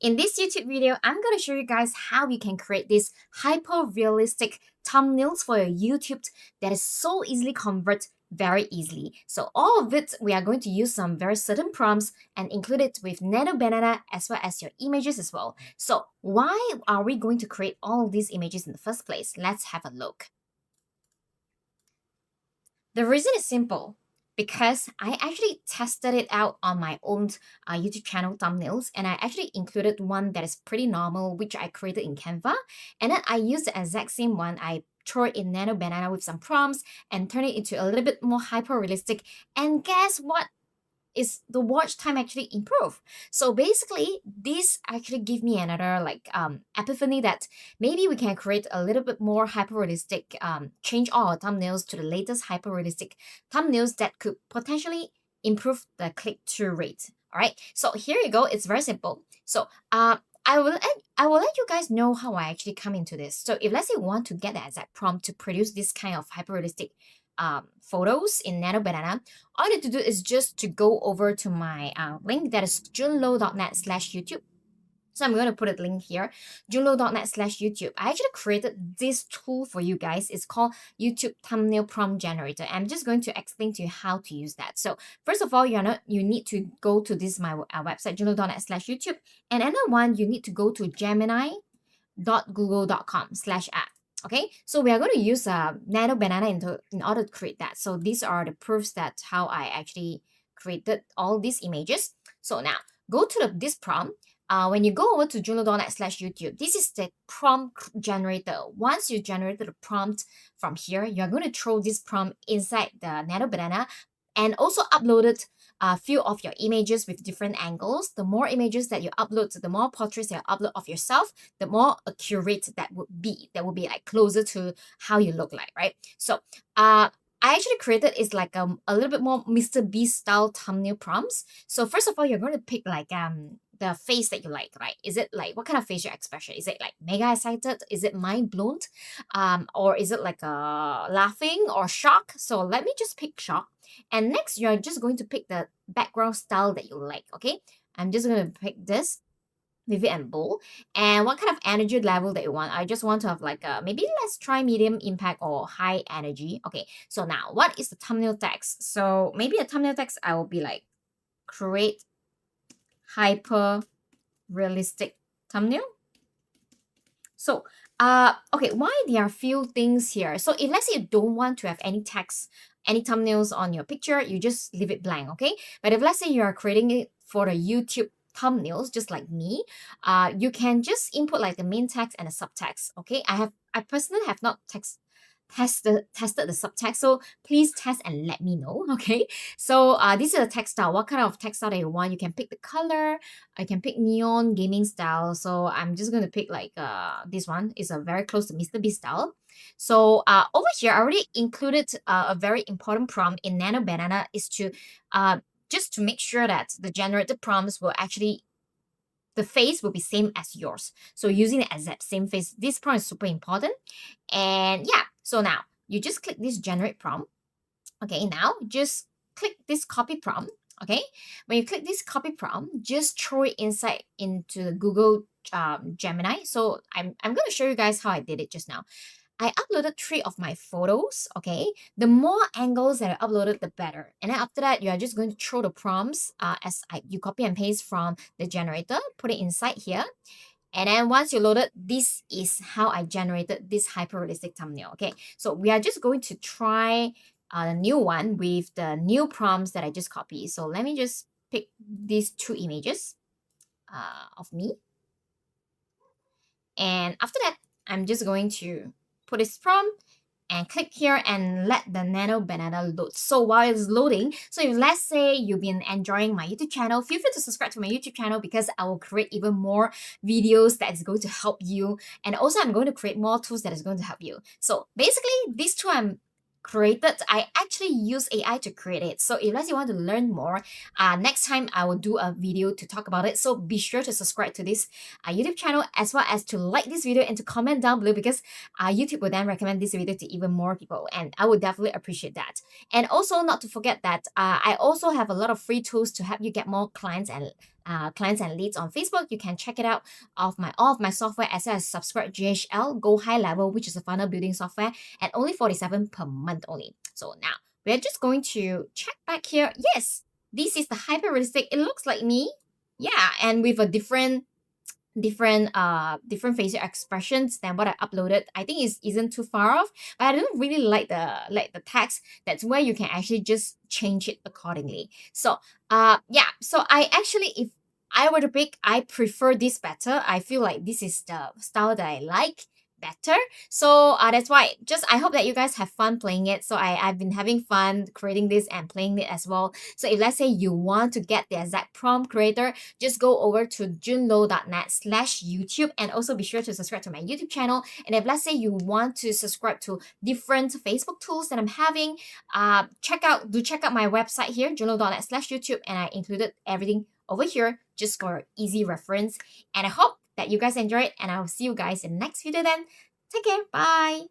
In this YouTube video, I'm going to show you guys how you can create these hyper-realistic thumbnails for your YouTube that is so easily convert very easily. So all of it, we are going to use some very certain prompts and include it with Nano Banana as well as your images as well. So why are we going to create all of these images in the first place? Let's have a look. The reason is simple. Because I actually tested it out on my own YouTube channel thumbnails, and I actually included one that is pretty normal, which I created in Canva, and then I used the exact same one. I throw it in Nano Banana with some prompts and turn it into a little bit more hyper realistic. And guess what? Is the watch time actually improve. So basically, this actually give me another epiphany that maybe we can create a little bit more hyper realistic, change all our thumbnails to the latest hyper realistic thumbnails that could potentially improve the click-through rate. All right, so here you go. It's very simple. So I will let you guys know how I actually come into this. So if let's say you want to get the exact prompt to produce this kind of hyper realistic photos in Nano Banana, all you need to do is just to go over to my link that is junlo.net/YouTube. So I'm going to put a link here, junlo.net/YouTube. I actually created this tool for you guys. It's called YouTube Thumbnail Prompt Generator. I'm just going to explain to you how to use that. So first of all, you need to go to this my website, junlo.net/YouTube. And another one, you need to go to gemini.google.com/app. Okay, so we are going to use Nano Banana in order to create that. So these are the proofs that how I actually created all these images. So now go to this prompt. When you go over to junlo.net/YouTube, this is the prompt generator. Once you generated the prompt from here, you're going to throw this prompt inside the Nano Banana and also uploaded a few of your images with different angles. The more images that you upload, the more portraits that you upload of yourself, the more accurate that would be. That would be like closer to how you look like, right? So I actually created is like a little bit more Mr. Beast style thumbnail prompts. So first of all, you're going to pick like the face that you like, right? Is it like what kind of facial expression? Is it like mega excited? Is it mind blown? Or is it like laughing or shock? So let me just pick shock. And next, you're just going to pick the background style that you like, okay? I'm just going to pick this, vivid and bold. And what kind of energy level that you want? I just want to have like maybe let's try medium impact or high energy. Okay, so now what is the thumbnail text? So maybe a thumbnail text, I will be like, create hyper realistic thumbnail. So okay, why there are few things here? So if let's say you don't want to have any text, any thumbnails on your picture, you just leave it blank, okay? But if let's say you are creating it for the YouTube thumbnails, just like me, you can just input like the main text and the subtext, okay? I personally have not tested the subtext, so please test and let me know, okay? So this is a text style. What kind of text style that you want? You can pick the color. I can pick neon gaming style. So I'm just going to pick like this one. Is a very close to Mr. Beast style. So over here, I already included a very important prompt in Nano Banana is to just to make sure that the generated prompts will actually the face will be same as yours. So using the exact same face, this prompt is super important. And yeah, so now you just click this generate prompt. Okay, now just click this copy prompt. Okay, when you click this copy prompt, just throw it inside into the Google Gemini. So I'm going to show you guys how I did it just now. I uploaded 3 of my photos, okay? The more angles that I uploaded, the better. And then after that, you are just going to throw the prompts you copy and paste from the generator, put it inside here. And then once you load it, this is how I generated this hyper-realistic thumbnail, okay? So we are just going to try the new one with the new prompts that I just copied. So let me just pick these 2 images of me. And after that, I'm just going to put this prompt and click here and let the Nano Banana load. So while it's loading, so if let's say you've been enjoying my YouTube channel, feel free to subscribe to my YouTube channel because I will create even more videos that is going to help you. And also I'm going to create more tools that is going to help you. So basically these 2 I'm created, I actually use AI to create it. So if you want to learn more, next time I will do a video to talk about it. So be sure to subscribe to this YouTube channel as well as to like this video and to comment down below because YouTube will then recommend this video to even more people and I would definitely appreciate that. And also not to forget that I also have a lot of free tools to help you get more clients and clients and leads on Facebook, you can check it out of my all of my software as well as subscribe GHL Go High Level, which is a funnel building software, at only 47 per month only. So now we're just going to check back here. Yes, this is the hyper realistic. It looks like me. Yeah, and with a different facial expressions than what I uploaded. I think it isn't too far off, but I don't really like the text. That's where you can actually just change it accordingly. So yeah, so I actually, if I were to pick, I prefer this better. I feel like this is the style that I like better. So that's why, just I hope that you guys have fun playing it. So I've been having fun creating this and playing it as well. So if let's say you want to get the exact prompt creator, just go over to junlo.net/YouTube, and also be sure to subscribe to my YouTube channel. And if let's say you want to subscribe to different Facebook tools that I'm having, check out my website here, junlo.net/YouTube, and I included everything over here just for easy reference. And I hope that you guys enjoy it, and I'll see you guys in the next video then. Take care. Bye.